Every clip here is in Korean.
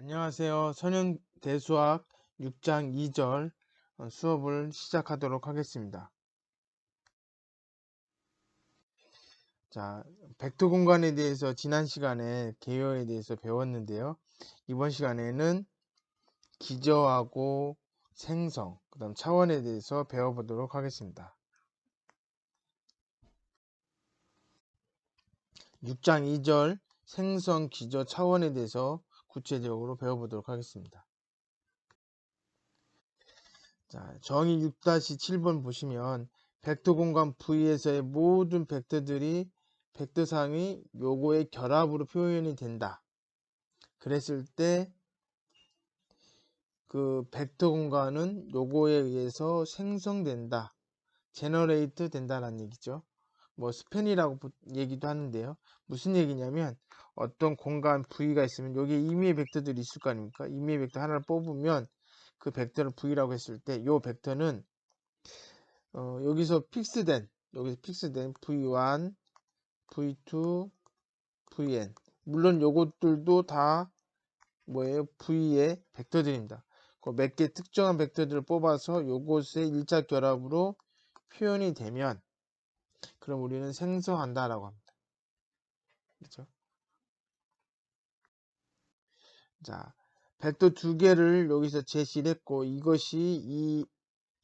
안녕하세요. 선행대수학 6장 2절 수업을 시작하도록 하겠습니다. 자, 벡터 공간에 대해서 지난 시간에 개요에 대해서 배웠는데요. 이번 시간에는 기저하고 생성, 그 다음 차원에 대해서 배워보도록 하겠습니다. 6장 2절 생성, 기저, 차원에 대해서 구체적으로 배워보도록 하겠습니다. 자, 정의 6-7번 보시면 벡터 공간 V에서의 모든 벡터들이 벡터상의 요거의 결합으로 표현이 된다. 그랬을 때 그 벡터 공간은 요거에 의해서 생성된다. 제너레이트 된다는 얘기죠. 뭐 스팬이라고 얘기도 하는데요. 무슨 얘기냐면 어떤 공간 V가 있으면 여기에 임의의 벡터들이 있을 거 아닙니까? 임의의 벡터 하나를 뽑으면 그 벡터를 V라고 했을 때 요 벡터는 여기서 픽스된 V1, V2, Vn. 물론 요것들도 다 뭐예요? V의 벡터들입니다. 그 몇 개 특정한 벡터들을 뽑아서 요것의 일자 결합으로 표현이 되면 그럼 우리는 생성한다라고 합니다. 그렇죠? 자, 벡터 두 개를 여기서 제시를 했고 이것이 이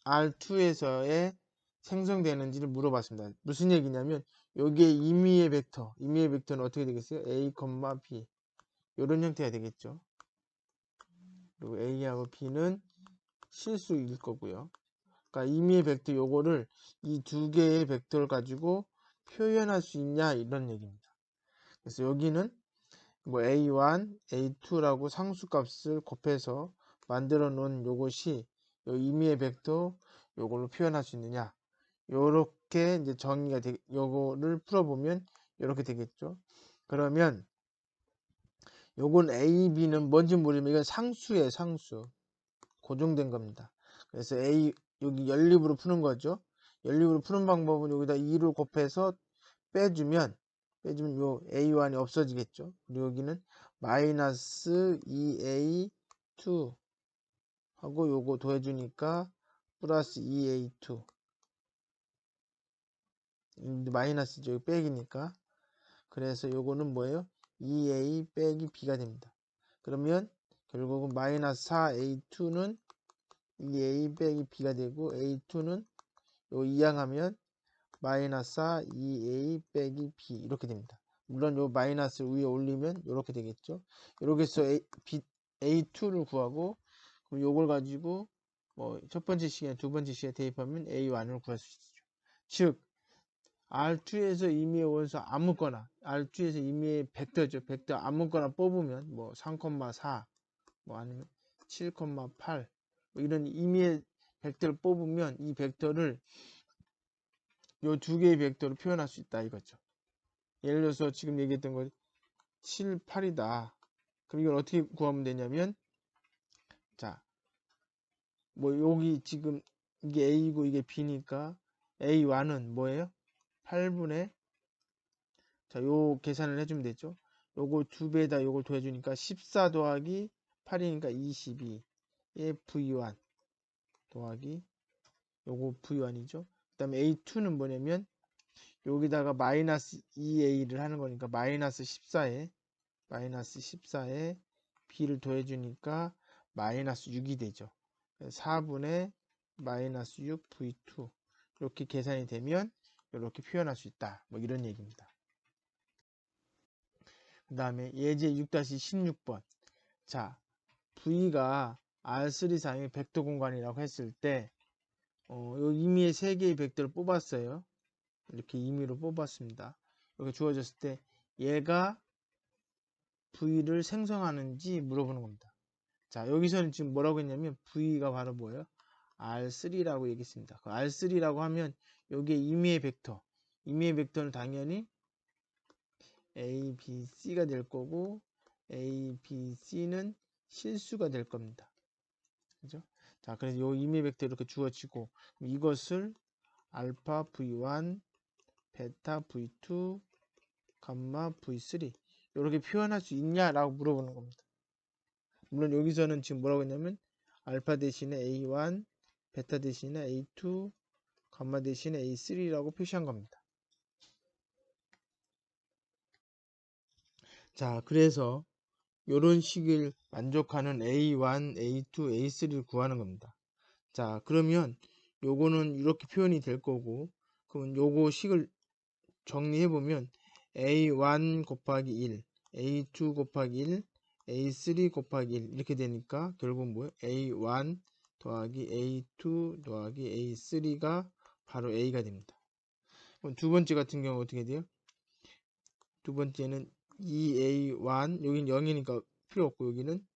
R2에서의 생성되는지를 물어봤습니다. 무슨 얘기냐면 여기에 임의의 벡터는 어떻게 되겠어요? A, B 이런 형태가 되겠죠. 그리고 A하고 B는 실수일 거고요. 그러니까 임의의 벡터 요거를 이 두 개의 벡터를 가지고 표현할 수 있냐 이런 얘기입니다. 그래서 여기는 뭐 A1, A2라고 상수값을 곱해서 만들어 놓은 요것이 요 임의의 벡터 요걸로 표현할 수 있느냐 요렇게 이제 정의가 요거를 풀어보면 요렇게 되겠죠. 그러면 요건 A, B는 뭔지 모르면 이건 상수예요. 상수 고정된 겁니다. 그래서 A 여기 연립으로 푸는 거죠. 연립으로 푸는 방법은 여기다 2를 곱해서 빼주면 요 A1이 없어지겠죠. 그리고 여기는 마이너스 2A2 하고 요거 더해주니까 플러스 2A2 마이너스죠. 빼기니까. 그래서 요거는 뭐예요? 2A 빼기 B가 됩니다. 그러면 결국은 마이너스 4A2는 2A 빼기 B가 되고 A2는 요 이항하면 마이너스 4 2A 빼기 B 이렇게 됩니다. 물론 요 마이너스 위에 올리면 이렇게 되겠죠. 이렇게 해서 A2를 구하고 그럼 요걸 가지고 뭐 첫 번째 시간 두 번째 시간에 대입하면 A1을 구할 수 있죠. 즉 R2에서 임의의 원소 아무거나 R2에서 임의의 벡터죠. 벡터 아무거나 뽑으면 뭐 3,4 뭐 아니면 7,8 뭐 이런 임의의 벡터를 뽑으면 이 벡터를 요 두 개의 벡터로 표현할 수 있다 이거죠. 예를 들어서 지금 얘기했던 거 7, 8이다. 그럼 이걸 어떻게 구하면 되냐면 자, 뭐 여기 지금 이게 A이고 이게 B니까 A1은 뭐예요? 8분의 자, 요 계산을 해주면 되죠. 요거 두 배에다 요걸 더해주니까 14 더하기 8이니까 22에 V1 더하기 요거 V1이죠. 그 다음에 A2는 뭐냐면 여기다가 마이너스 2A를 하는 거니까 마이너스 14에 B를 더해주니까 마이너스 6이 되죠. 4분의 마이너스 6 V2 이렇게 계산이 되면 이렇게 표현할 수 있다. 뭐 이런 얘기입니다. 그 다음에 예제 6-16번 자 V가 R3상의 벡터 공간이라고 했을 때 요 임의의 3개의 벡터를 뽑았어요. 이렇게 임의로 뽑았습니다. 이렇게 주어졌을 때 얘가 V를 생성하는지 물어보는 겁니다. 자 여기서는 지금 뭐라고 했냐면 V가 바로 뭐예요? R3라고 얘기했습니다. R3라고 하면 여기에 임의의 벡터는 당연히 A, B, C가 될 거고 A, B, C는 실수가 될 겁니다. 그죠? 자, 그래서 요 임의 벡터 이렇게 주어지고 이것을 알파 V1, 베타 V2, 감마 V3 이렇게 표현할 수 있냐라고 물어보는 겁니다. 물론 여기서는 지금 뭐라고 했냐면 알파 대신에 A1, 베타 대신에 A2, 감마 대신에 A3라고 표시한 겁니다. 자, 그래서 이런 식을 만족하는 A1, A2, A3를 구하는 겁니다. 자, 그러면 요거는 이렇게 표현이 될 거고, 그러면 요거 식을 정리해 보면 A1 곱하기 1, A2 곱하기 1, A3 곱하기 1 이렇게 되니까 결국 뭐예요? A1 더하기 A2 더하기 A3가 바로 A가 됩니다. 그럼 두 번째 같은 경우 어떻게 돼요? 두 번째는 2A1 여기는 0이니까 필요 없고 여기는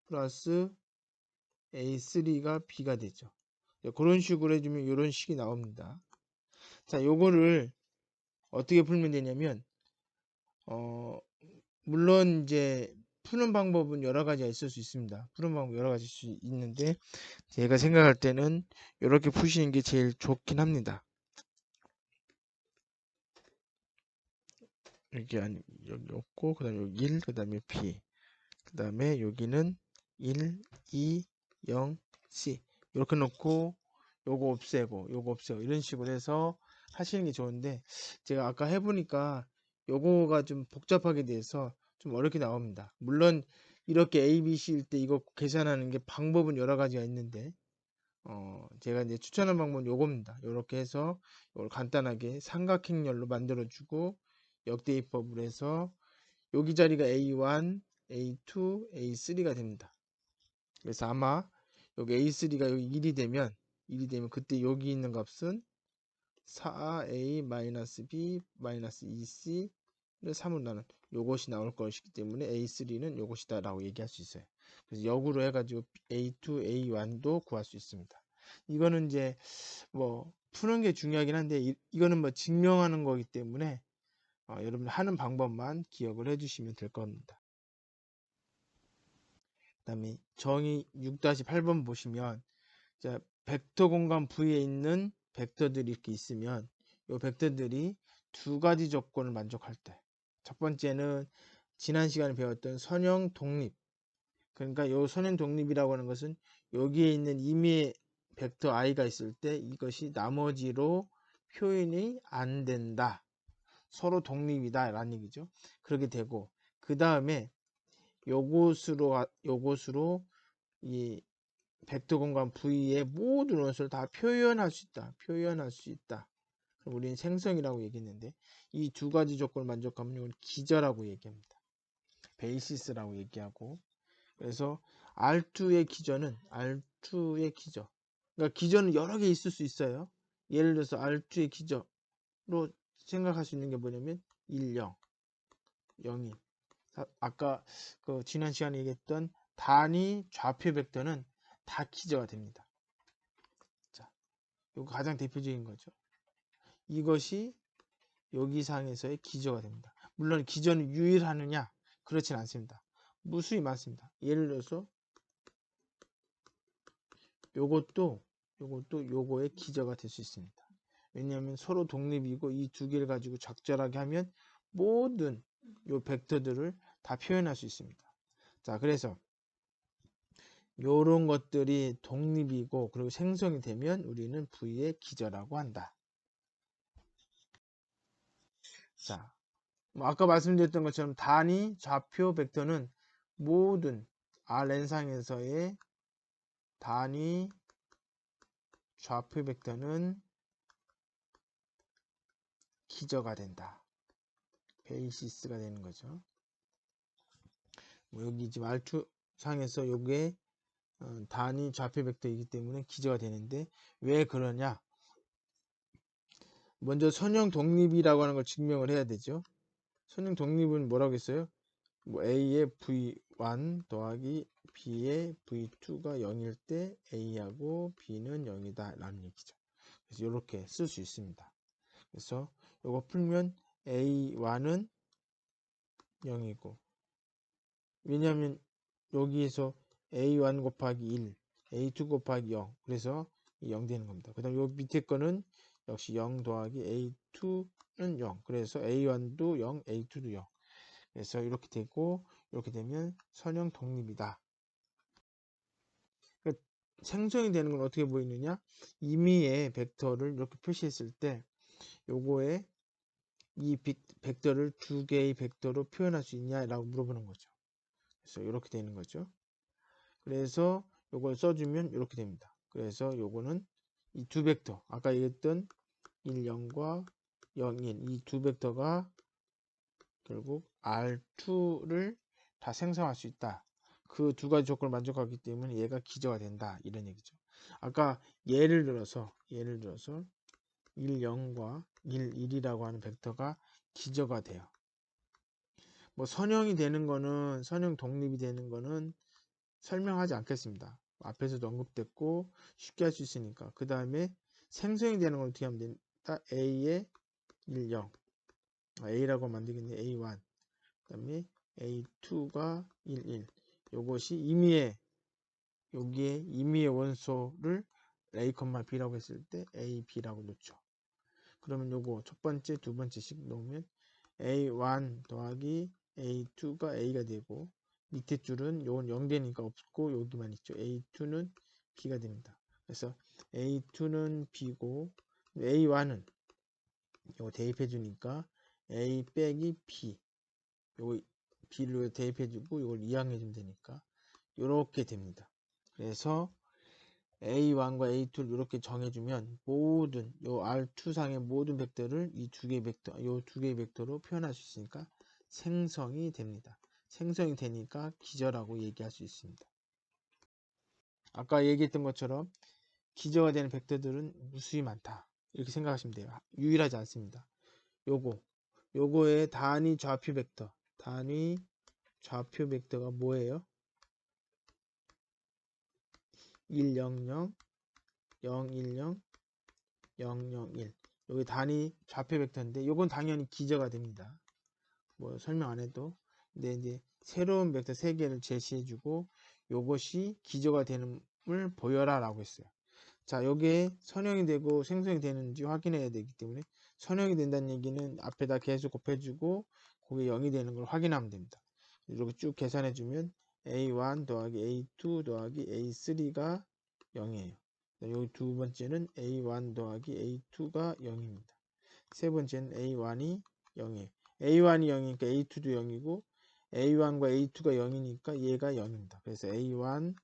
플러스 A3가 B가 되죠. 그런 식으로 해주면 이런 식이 나옵니다. 자, 요거를 어떻게 풀면 되냐면 물론 이제 푸는 방법은 여러 가지가 있을 수 있습니다. 푸는 방법 여러 가지 수 있는데 제가 생각할 때는 이렇게 푸시는 게 제일 좋긴 합니다. 여기 여기 없고 그다음에 여기 1 그다음에 B 그다음에 여기는 1 2 0 C 이렇게 놓고 요거 없애고 이런 식으로 해서 하시는 게 좋은데 제가 아까 해보니까 요거가 좀 복잡하게 돼서 좀 어렵게 나옵니다. 물론 이렇게 A, B, C일 때 이거 계산하는 게 방법은 여러 가지가 있는데 제가 이제 추천한 방법은 요겁니다. 요렇게 해서 이걸 간단하게 삼각행렬로 만들어 주고 역대입법을 해서 여기 자리가 A1, A2, A3가 됩니다. 그래서 아마 여기 A3가 여기 1이 되면 그때 여기 있는 값은 4A-B 2C를 3으로 나눈 요것이 나올 것이기 때문에 A3는 요것이다 라고 얘기할 수 있어요. 그래서 역으로 해가지고 A2, A1도 구할 수 있습니다. 이거는 이제 뭐 푸는 게 중요하긴 한데 이거는 뭐 증명하는 거기 때문에 여러분 하는 방법만 기억을 해주시면 될 겁니다. 그 다음에 정의 6-8번 보시면 자, 벡터 공간 V에 있는 벡터들이 이렇게 있으면 이 벡터들이 두 가지 조건을 만족할 때 첫 번째는 지난 시간에 배웠던 선형 독립 그러니까 이 선형 독립이라고 하는 것은 여기에 있는 임의의 벡터 i가 있을 때 이것이 나머지로 표현이 안 된다. 서로 독립이다 라는 얘기죠. 그렇게 되고 그 다음에 요것으로 이 벡터 공간 V의 모든 원소를 다 표현할 수 있다. 그럼 우리는 생성이라고 얘기했는데 이 두 가지 조건을 만족하면 이건 기저라고 얘기합니다. 베이시스라고 얘기하고 그래서 R2의 기저는 그러니까 기저는 여러 개 있을 수 있어요. 예를 들어서 R2의 기저로 생각할 수 있는 게 뭐냐면 1, 0, 0인 아까 그 지난 시간에 얘기했던 단위 좌표 벡터는 다 기저가 됩니다. 자, 이거 가장 대표적인 거죠. 이것이 여기 상에서의 기저가 됩니다. 물론 기저는 유일하느냐? 그렇진 않습니다. 무수히 많습니다. 예를 들어서 요것도 요거의 기저가 될 수 있습니다. 왜냐하면 서로 독립이고 이 두 개를 가지고 적절하게 하면 모든 요 벡터들을 다 표현할 수 있습니다. 자, 그래서 요런 것들이 독립이고 그리고 생성이 되면 우리는 V의 기저라고 한다. 자, 뭐 아까 말씀드렸던 것처럼 단위 좌표 벡터는 모든 Rn상에서의 단위 좌표 벡터는 기저가 된다. 베이시스가 되는 거죠. 뭐 여기 지금 R2 상에서 요게 단위 좌표 벡터이기 때문에 기저가 되는데 왜 그러냐? 먼저 선형 독립이라고 하는 걸 증명을 해야 되죠. 선형 독립은 뭐라고 했어요? 뭐 A의 V1 더하기 B의 V2가 0일 때 A하고 B는 0이다 라는 얘기죠. 그래서 이렇게 쓸 수 있습니다. 그래서 이거 풀면 A1은 0이고 왜냐하면 여기에서 A1 곱하기 1, A2 곱하기 0 그래서 0 되는 겁니다. 그 다음 요 밑에 거는 역시 0 더하기 A2는 0 그래서 A1도 0, A2도 0 그래서 이렇게 되고 이렇게 되면 선형 독립이다 생성이 되는 건 어떻게 보이느냐? 임의의 벡터를 이렇게 표시했을 때 요거에 이 벡터를 두 개의 벡터로 표현할 수 있냐라고 물어보는 거죠. 그래서 이렇게 되는 거죠. 그래서 요걸 써주면 이렇게 됩니다. 그래서 요거는 이 두 벡터, 아까 얘기했던 1, 0과 0, 1, 이 두 벡터가 결국 R2를 다 생성할 수 있다. 그 두 가지 조건을 만족하기 때문에 얘가 기저가 된다. 이런 얘기죠. 아까 예를 들어서 1, 0과 1, 1이라고 하는 벡터가 기저가 돼요. 뭐 선형이 되는 거는, 선형 독립이 되는 거는 설명하지 않겠습니다. 앞에서도 언급됐고 쉽게 할 수 있으니까. 그 다음에 생성이 되는 걸 어떻게 하면 된다? A의 1, 0. A라고 만들겠네. A1. 그 다음에 A2가 1, 1. 요것이 여기에 임의의 원소를 A, B라고 했을 때 A, B라고 놓죠. 그러면 요거 첫 번째, 두 번째씩 놓으면 A1 더하기 A2가 A가 되고 밑에 줄은 요건 0 되니까 없고 여기만 있죠. A2는 B가 됩니다. 그래서 A2는 B고 A1은 요거 대입해 주니까 A 빼기 B 요거 B를 대입해 주고 요걸 이항해 주면 되니까 요렇게 됩니다. 그래서 A1과 A2를 이렇게 정해주면 모든 요 R2상의 모든 벡터를 이 두 개의 벡터, 요 두 개의 벡터로 표현할 수 있으니까 생성이 됩니다. 생성이 되니까 기저라고 얘기할 수 있습니다. 아까 얘기했던 것처럼 기저가 되는 벡터들은 무수히 많다. 이렇게 생각하시면 돼요. 유일하지 않습니다. 요거의 단위 좌표 벡터, 단위 좌표 벡터가 뭐예요? 100, 010, 001. 여기 단위 좌표 벡터인데 요건 당연히 기저가 됩니다. 뭐 설명 안 해도. 근데 이제 새로운 벡터 3개를 제시해 주고 요것이 기저가 되는을 보여라 라고 했어요. 자, 여기에 선형이 되고 생성이 되는지 확인해야 되기 때문에 선형이 된다는 얘기는 앞에다 계수 곱해주고 그게 0이 되는 걸 확인하면 됩니다. 이렇게 쭉 계산해 주면 A1 더하기 A2 더하기 A3가 0이에요. 여기 두 번째는 A1 더하기 A2가 0입니다. 세 번째는 A1이 0이에요. A1이 0이니까 A2도 0이고 A1과 A2가 0이니까 얘가 0입니다. 그래서 A1,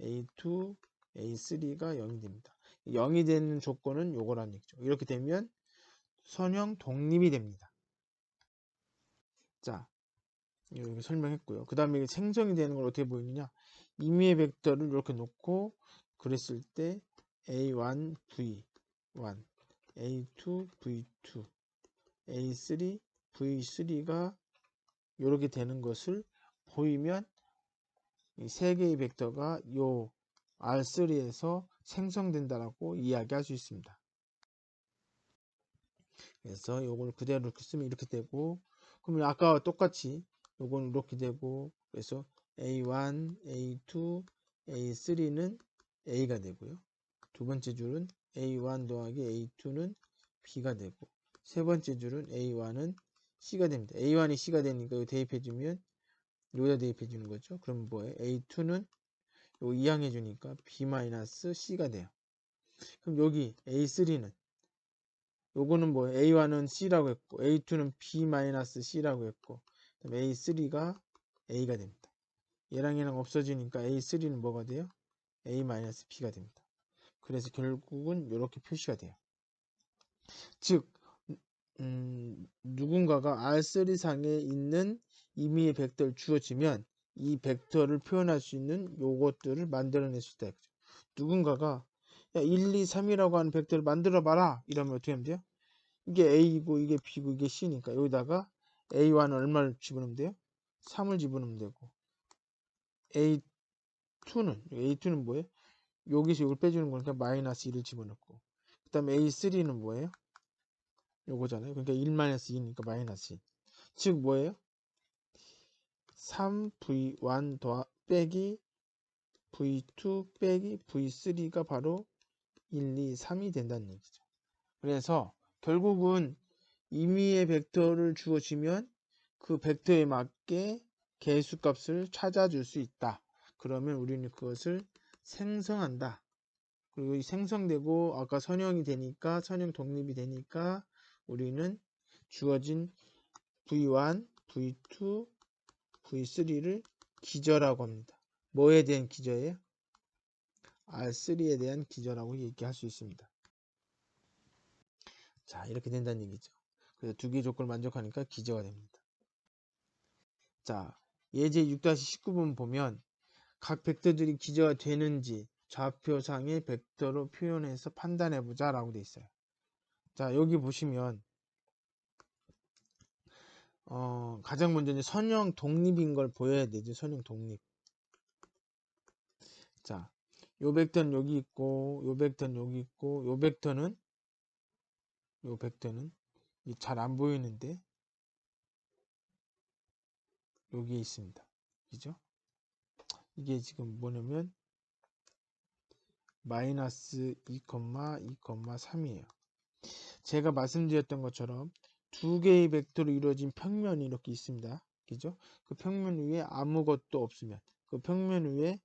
A2, A3가 0이 됩니다. 0이 되는 조건은 요거란 얘기죠. 이렇게 되면 선형 독립이 됩니다. 자, 이렇게 설명했고요. 그 다음에 생성이 되는 걸 어떻게 보이느냐? 임의의 벡터를 이렇게 놓고 그랬을 때 A1, V1, A2, V2, A3, V3가 이렇게 되는 것을 보이면 이 세 개의 벡터가 요 R3에서 생성된다라고 이야기할 수 있습니다. 그래서 요걸 그대로 이렇게 쓰면 이렇게 되고, 그러면 아까와 똑같이 요건 이렇게 되고, 그래서 A1, A2, A3는 A가 되고요. 두 번째 줄은 A1 더하기 A2는 B가 되고, 세 번째 줄은 A1은 C가 됩니다. A1이 C가 되니까 이거 대입해주면 여기다 대입해주는 거죠. 그럼 뭐예요? A2는 요 이항해주니까 B-C가 돼요. 그럼 여기 A3는 요거는 뭐 A1은 C라고 했고 A2는 B-C라고 했고 그다음에 A3가 A가 됩니다. 얘랑 얘랑 없어지니까 A3는 뭐가 돼요? A-B가 됩니다. 그래서 결국은 이렇게 표시가 돼요. 즉 누군가가 R3상에 있는 임의의 벡터를 주어지면 이 벡터를 표현할 수 있는 요것들을 만들어낼 수 있다. 누군가가 야 1, 2, 3이라고 하는 벡터를 만들어 봐라 이러면 어떻게 하면 돼요? 이게 A고 이게 B고 이게 C니까 여기다가 A1은 얼마를 집어넣으면 돼요? 3을 집어넣으면 되고 A2는 뭐예요? 여기서 이걸 빼주는 거니까 마이너스 1을 집어넣고 그 다음에 A3는 뭐예요? 요거잖아요. 그러니까 1-2니까 마이너스 1. 즉 뭐예요? 3V1 빼기 V2 빼기 V3가 바로 1, 2, 3이 된다는 얘기죠. 그래서 결국은 임의의 벡터를 주어지면 그 벡터에 맞게 개수값을 찾아줄 수 있다. 그러면 우리는 그것을 생성한다. 그리고 생성되고 아까 선형이 되니까 선형 독립이 되니까 우리는 주어진 V1, V2, V3를 기저라고 합니다. 뭐에 대한 기저예요? R3에 대한 기저라고 얘기할 수 있습니다. 자, 이렇게 된다는 얘기죠. 그래서 두 개의 조건을 만족하니까 기저가 됩니다. 자, 예제 6-19번 보면 각 벡터들이 기저가 되는지 좌표상의 벡터로 표현해서 판단해보자 라고 돼 있어요. 자, 여기 보시면 가장 먼저 이제 선형 독립인 걸 보여야 되죠. 선형 독립. 자, 요 벡터는 여기 있고, 요 벡터는 여기 있고, 요 벡터는 잘 안 보이는데 여기에 있습니다. 그죠? 이게 지금 뭐냐면 마이너스 2,2,3이에요. 제가 말씀드렸던 것처럼 두 개의 벡터로 이루어진 평면이 이렇게 있습니다. 그죠? 그 평면 위에 아무것도 없으면, 그 평면 위에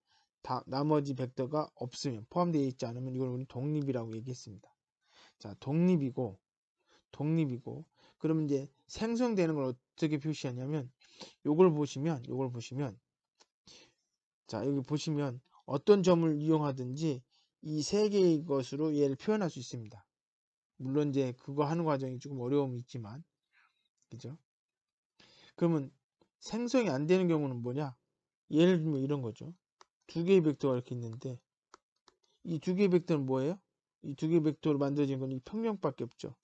나머지 벡터가 없으면, 포함되어 있지 않으면 이걸 우리 독립이라고 얘기했습니다. 자, 독립이고 그러면 이제 생성되는 걸 어떻게 표시하냐면 요걸 보시면 자, 여기 보시면 어떤 점을 이용하든지 이 세 개의 것으로 얘를 표현할 수 있습니다. 물론 이제 그거 하는 과정이 조금 어려움이 있지만, 그죠? 그러면 생성이 안 되는 경우는 뭐냐? 예를 들면 이런 거죠. 두 개의 벡터가 이렇게 있는데 이 두 개의 벡터는 뭐예요? 이 두 개의 벡터로 만들어진 건 이 평면밖에 없죠.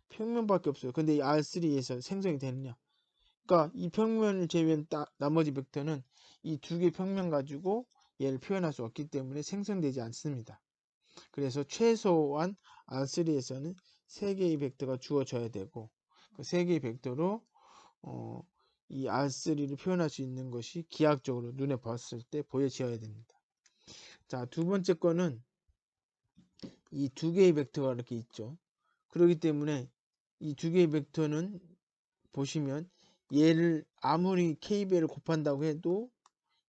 평면밖에 없어요. 근데 이 R3에서 생성이 되느냐? 그러니까 이 평면을 제외한 나머지 벡터는 이 두 개의 평면 가지고 얘를 표현할 수 없기 때문에 생성되지 않습니다. 그래서 최소한 R3에서는 3개의 벡터가 주어져야 되고 그 3개의 벡터로 이 R3를 표현할 수 있는 것이 기하학적으로 눈에 봤을 때 보여져야 됩니다. 자, 두 번째 거는 이 두 개의 벡터가 이렇게 있죠. 그렇기 때문에 이 두 개의 벡터는 보시면 얘를 아무리 KBL을 곱한다고 해도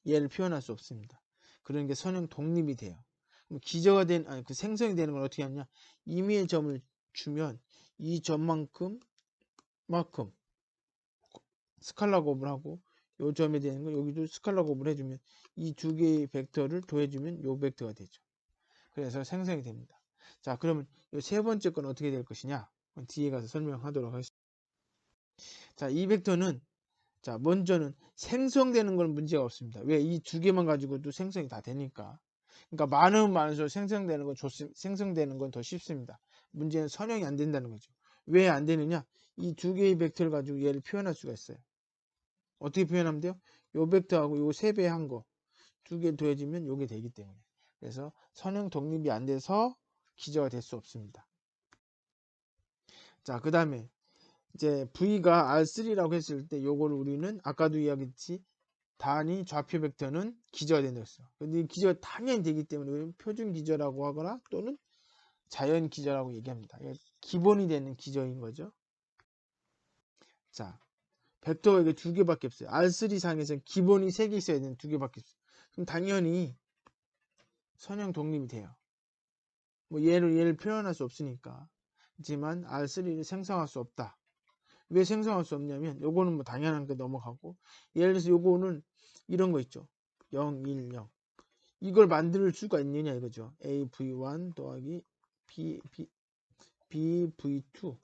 얘를 표현할 수 없습니다. 그런 게 선형 독립이 돼요. 기저가 그 생성이 되는 걸 어떻게 하냐? 임의의 점을 주면 이 점만큼 스칼라 곱을 하고 요 점에 되는 거 여기도 스칼라 곱을 해주면 이 두 개의 벡터를 더해주면 요 벡터가 되죠. 그래서 생성이 됩니다. 자, 그러면 요 세 번째 건 어떻게 될 것이냐? 뒤에 가서 설명하도록 하겠습니다. 자, 이 벡터는 자, 먼저는 생성되는 건 문제가 없습니다. 왜? 이 두 개만 가지고도 생성이 다 되니까. 그러니까 많으면 많을수록 생성되는 건 더 쉽습니다. 문제는 선형이 안 된다는 거죠. 왜 안 되느냐? 이 두 개의 벡터를 가지고 얘를 표현할 수가 있어요. 어떻게 표현하면 돼요? 요 벡터하고 요 3배 한 거 두 개 더해지면 요게 되기 때문에. 그래서 선형 독립이 안 돼서 기저가 될 수 없습니다. 자, 그 다음에 이제 V가 R3라고 했을 때 요거를 우리는 아까도 이야기했지 단위 좌표 벡터는 기저가 된다고 했어요. 근데 이 기저가 당연히 되기 때문에 표준 기저라고 하거나 또는 자연 기저라고 얘기합니다. 기본이 되는 기저인 거죠. 자, 벡터가 이게 두 개밖에 없어요. R3 상에서는 기본이 3개 있어야 되는 두 개밖에 없어요. 그럼 당연히 선형 독립이 돼요. 뭐 얘를 표현할 수 없으니까. 하지만 R3를 생성할 수 없다. 왜 생성할 수 없냐면 요거는 뭐 당연한 게 넘어가고 예를 들어서 요거는 이런 거 있죠. 0, 1, 0. 이걸 만들 수가 있느냐 이거죠. AV1 더하기 BV2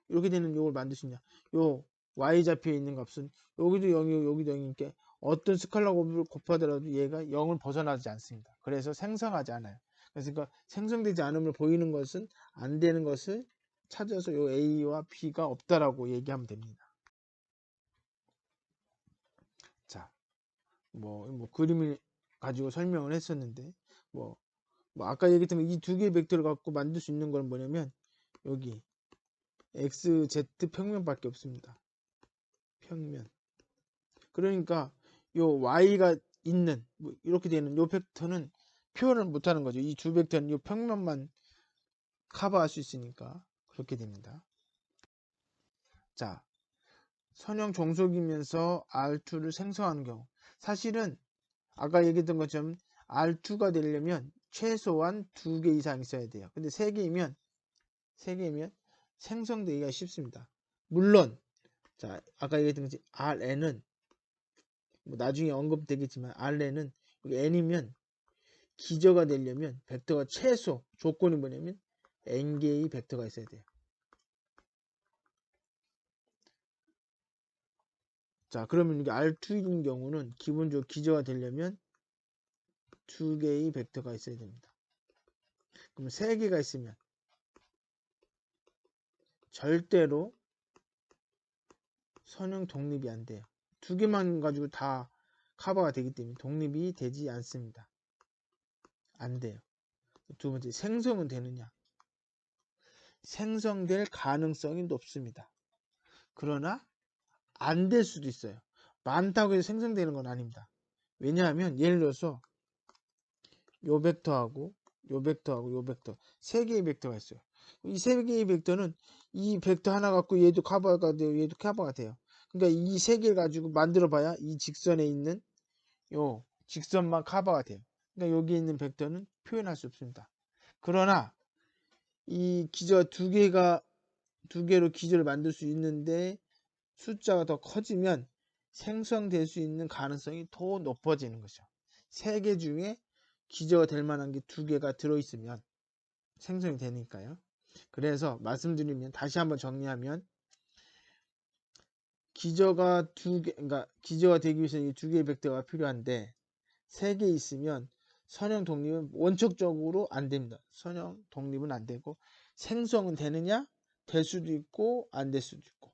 이렇게 되는 요걸 만들 수 있냐. 요 Y좌표에 있는 값은 여기도 0이고 여기도 0이니까 어떤 스칼라 곱을 곱하더라도 얘가 0을 벗어나지 않습니다. 그래서 생성하지 않아요. 그래서 그러니까 생성되지 않음을 보이는 것은 안 되는 것을 찾아서 요 A와 B가 없다라고 얘기하면 됩니다. 자, 뭐 그림을 가지고 설명을 했었는데 뭐 아까 얘기했던 이 두 개의 벡터를 갖고 만들 수 있는 건 뭐냐면 여기 x, z 평면밖에 없습니다. 평면. 그러니까 요 y가 있는 뭐 이렇게 되는 요 벡터는 표현을 못하는 거죠. 이 두 벡터는 요 평면만 커버할 수 있으니까 그렇게 됩니다. 자, 선형 종속이면서 R2를 생성하는 경우 사실은 아까 얘기했던 것처럼 R2가 되려면 최소한 2개 이상 있어야 돼요. 근데 3개이면 생성되기가 쉽습니다. 물론 자, 아까 얘기했던 것이 Rn은 뭐 나중에 언급되겠지만 Rn은 n이면 기저가 되려면 벡터가 최소 조건이 뭐냐면 n개의 벡터가 있어야 돼요. 자, 그러면 이게 R2인 경우는 기본적으로 기저가 되려면 2개의 벡터가 있어야 됩니다. 그럼 3개가 있으면 절대로 선형 독립이 안 돼요. 2개만 가지고 다 커버가 되기 때문에 독립이 되지 않습니다. 안 돼요. 두 번째, 생성은 되느냐? 생성될 가능성이 높습니다. 그러나 안 될 수도 있어요. 많다고 해서 생성되는 건 아닙니다. 왜냐하면 예를 들어서 요 벡터하고 요 벡터하고 요 벡터 3개의 벡터가 있어요. 이 3개의 벡터는 이 벡터 하나 갖고 얘도 커버가 돼요. 얘도 커버가 돼요. 그러니까 이 3개를 가지고 만들어 봐야 이 직선에 있는 요 직선만 커버가 돼요. 그러니까 여기 있는 벡터는 표현할 수 없습니다. 그러나 이 기저가 2개로 기저를 만들 수 있는데 숫자가 더 커지면 생성될 수 있는 가능성이 더 높아지는 거죠. 3개 중에 기저가 될 만한 게 2개가 들어있으면 생성이 되니까요. 그래서 말씀드리면 다시 한번 정리하면 기저가 2개, 그러니까 기저가 되기 위해서는 이 2개의 벡터가 필요한데 3개 있으면 선형 독립은 원칙적으로 안 됩니다. 선형 독립은 안 되고 생성은 되느냐? 될 수도 있고 안 될 수도 있고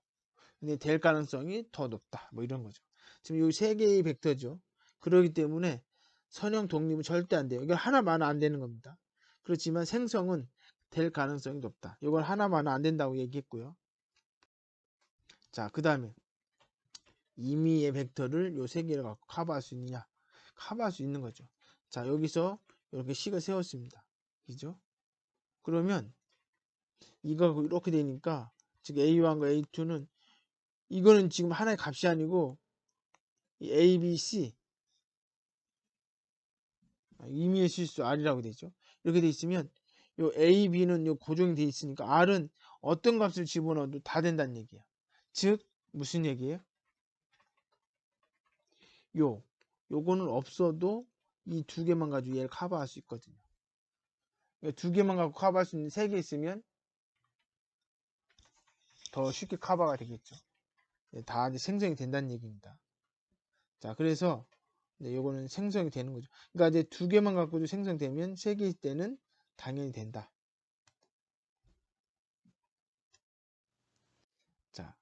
근데 될 가능성이 더 높다. 뭐 이런 거죠. 지금 이 3개의 벡터죠. 그렇기 때문에 선형 독립은 절대 안 돼요. 이건 하나만 안 되는 겁니다. 그렇지만 생성은 될 가능성이 높다. 이걸 하나만 안 된다고 얘기했고요. 자, 그 다음에 임의의 벡터를 요 3개를 갖고 커버할 수 있느냐? 커버할 수 있는 거죠. 자, 여기서 이렇게 식을 세웠습니다. 그죠? 그러면 이거 이렇게 되니까 지금 A1과 A2는 이거는 지금 하나의 값이 아니고 A, B, C 임의의 실수 R이라고 되죠. 이렇게 돼 있으면 요 A, B는 요 고정이 돼 있으니까 R은 어떤 값을 집어넣어도 다 된다는 얘기야. 즉 무슨 얘기예요? 요거는 없어도 이 2개만 가지고 얘를 커버할 수 있거든요. 그러니까 2개만 갖고 커버할 수 있는 3개 있으면 더 쉽게 커버가 되겠죠. 다 이제 생성이 된다는 얘기입니다. 자, 그래서 요거는 생성이 되는 거죠. 그러니까 이제 2개만 갖고도 생성되면 3개일 때는 당연히 된다. 자,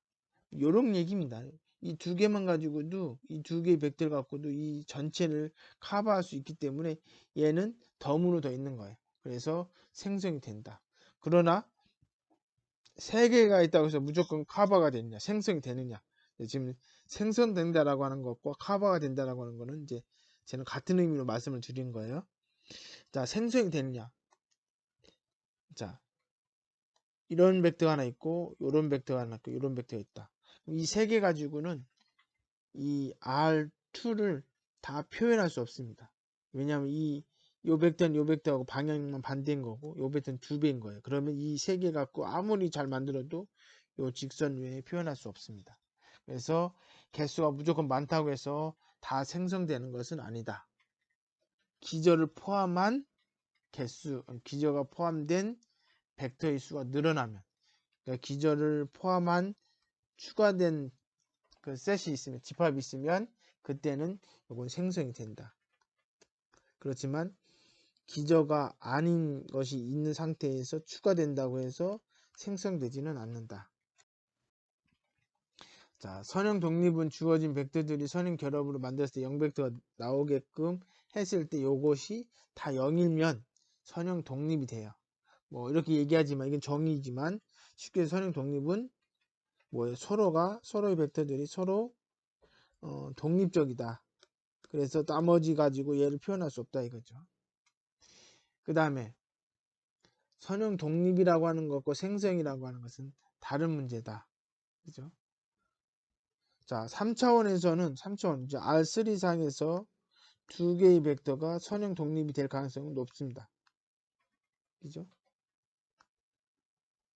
요런 얘기입니다. 이 2개만 가지고도 이 2개의 벡터를 갖고도 이 전체를 커버할 수 있기 때문에 얘는 덤으로 더 있는 거예요. 그래서 생성이 된다. 그러나 3개가 있다고 해서 무조건 커버가 되느냐, 생성이 되느냐. 지금 생성된다라고 하는 것과 커버가 된다라고 하는 거는 이제 저는 같은 의미로 말씀을 드린 거예요. 자, 생성이 되느냐. 자, 이런 벡터가 하나 있고, 요런 벡터가 하나 있고, 요런 벡터가 있다. 이 3개 가지고는 이 R2를 다 표현할 수 없습니다. 왜냐하면 요 벡터는 요 벡터하고 방향만 반대인 거고, 요 벡터는 2배인 거예요. 그러면 이 3개 갖고 아무리 잘 만들어도 요 직선 외에 표현할 수 없습니다. 그래서 개수가 무조건 많다고 해서 다 생성되는 것은 아니다. 기저를 포함한 개수, 기저가 포함된 벡터의 수가 늘어나면, 그러니까 기저를 포함한 추가된 그 셋이 있으면, 집합이 있으면 그때는 이건 생성이 된다. 그렇지만 기저가 아닌 것이 있는 상태에서 추가된다고 해서 생성되지는 않는다. 자, 선형 독립은 주어진 벡터들이 선형 결합으로 만들었을 때 0벡터가 나오게끔 했을 때 요것이 다 0이면 선형 독립이 돼요. 뭐 이렇게 얘기하지만 이건 정의이지만 쉽게 선형 독립은 뭐예요? 서로의 벡터들이 서로 독립적이다. 그래서 나머지 가지고 얘를 표현할 수 없다 이거죠. 그 다음에 선형 독립이라고 하는 것과 생성이라고 하는 것은 다른 문제다. 그죠? 자, 3차원 이제 R3상에서 두 개의 벡터가 선형 독립이 될 가능성은 높습니다. 그죠?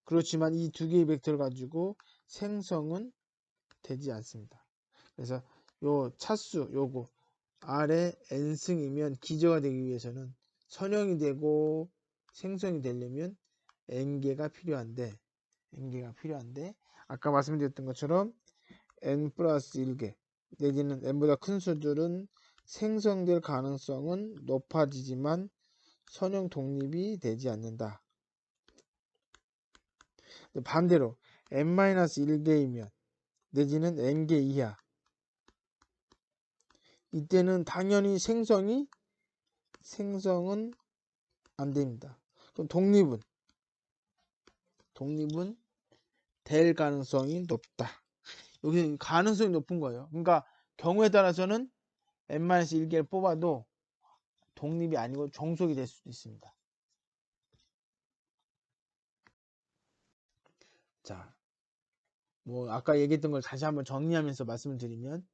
그렇지만 이 두 개의 벡터를 가지고 생성은 되지 않습니다. 그래서 요 차수 요거 R의 n승이면 기저가 되기 위해서는 선형이 되고 생성이 되려면 n개가 필요한데 아까 말씀드렸던 것처럼 n 플러스 1개 내지는 n보다 큰 수들은 생성될 가능성은 높아지지만 선형 독립이 되지 않는다. 반대로 n-1개이면 내지는 n개 이하 이때는 당연히 생성은 안 됩니다. 그럼 독립은 될 가능성이 높다. 여기 가능성이 높은 거예요. 그러니까 경우에 따라서는 n-1개를 뽑아도 독립이 아니고 종속이 될 수도 있습니다. 자, 뭐 아까 얘기했던 걸 다시 한번 정리하면서 말씀을 드리면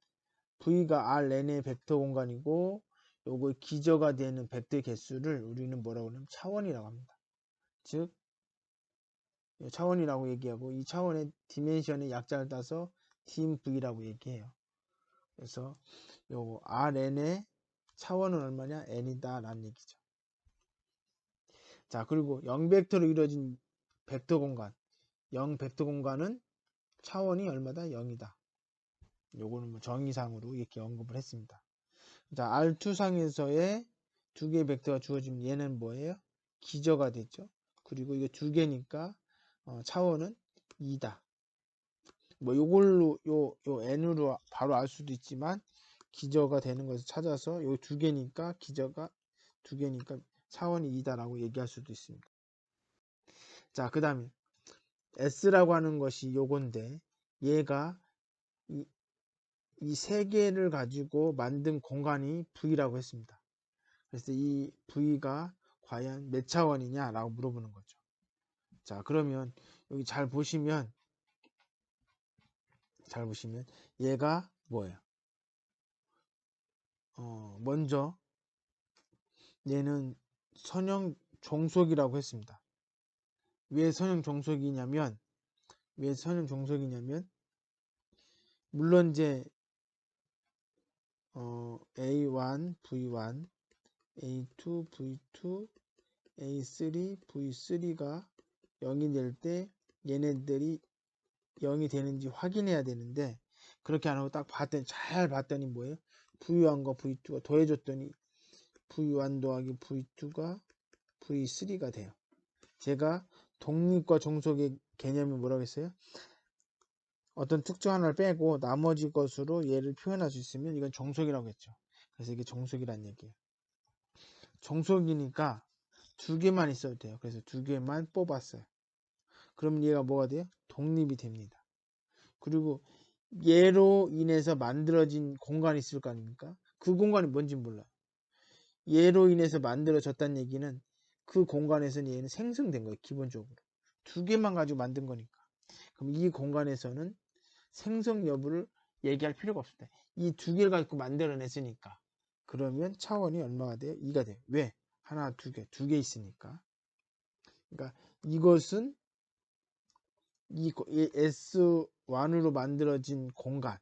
V가 Rn의 벡터 공간이고 요거 기저가 되는 벡터의 개수를 우리는 뭐라고 하냐면 차원이라고 합니다. 즉 차원이라고 얘기하고 이 차원의 디멘션의 약자를 따서 DMV라고 얘기해요. 그래서 요거 Rn의 차원은 얼마냐? n이다 라는 얘기죠. 자, 그리고 0벡터로 이루어진 벡터 공간 0벡터 공간은 차원이 얼마다? 0이다. 요거는 뭐 정의상으로 이렇게 언급을 했습니다. 자, R2상에서의 두 개의 벡터가 주어지면 얘는 뭐예요? 기저가 되죠. 그리고 이게 두 개니까 차원은 2다. 뭐 요걸로 요 n으로 바로 알 수도 있지만 기저가 되는 것을 찾아서 요 두 개니까 기저가 두 개니까 차원이 2다라고 얘기할 수도 있습니다. 자, 그 다음에 S라고 하는 것이 요건데 얘가 이 세 개를 가지고 만든 공간이 V라고 했습니다. 그래서 이 V가 과연 몇 차원이냐 라고 물어보는 거죠. 자, 그러면 여기 잘 보시면 얘가 뭐예요? 먼저 얘는 선형 종속이라고 했습니다. 왜 선형 종속이냐면 물론 이제 A1, V1, A2, V2, A3, V3가 0이 될 때 얘네들이 0이 되는지 확인해야 되는데 그렇게 안 하고 딱 잘 봤더니 뭐예요? V1과 V2가 더해줬더니 V1 더하기 V2가 V3가 돼요. 제가 독립과 종속의 개념이 뭐라고 했어요? 어떤 특정 하나를 빼고 나머지 것으로 얘를 표현할 수 있으면 이건 종속이라고 했죠. 그래서 이게 종속이란 얘기예요. 종속이니까 두 개만 있어도 돼요. 그래서 두 개만 뽑았어요. 그럼 얘가 뭐가 돼요? 독립이 됩니다. 그리고 얘로 인해서 만들어진 공간이 있을 거 아닙니까? 그 공간이 뭔지 몰라요. 얘로 인해서 만들어졌다는 얘기는 그 공간에서는 얘는 생성된 거예요. 기본적으로. 두 개만 가지고 만든 거니까. 그럼 이 공간에서는 생성 여부를 얘기할 필요가 없습니다. 이 두 개를 가지고 만들어냈으니까. 그러면 차원이 얼마가 돼요? 2가 돼요. 왜? 하나, 두 개 있으니까. 그러니까 이것은 이 S1으로 만들어진 공간,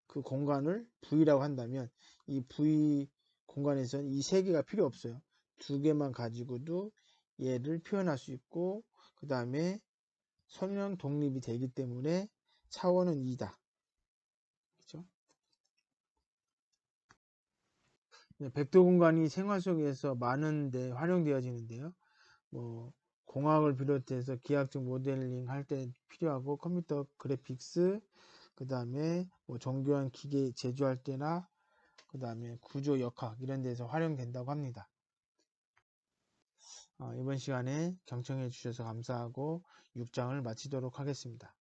그 공간을 V라고 한다면 이 V 공간에서는 이 세 개가 필요 없어요. 두 개만 가지고도 얘를 표현할 수 있고 그 다음에 선형 독립이 되기 때문에 차원은 2다. 그죠? 벡터 공간이 생활 속에서 많은데 활용되어지는데요. 뭐 공학을 비롯해서 기하학적 모델링 할 때 필요하고 컴퓨터 그래픽스 그 다음에 뭐 정교한 기계 제조할 때나 그 다음에 구조 역학 이런 데서 활용된다고 합니다. 이번 시간에 경청해 주셔서 감사하고 6장을 마치도록 하겠습니다.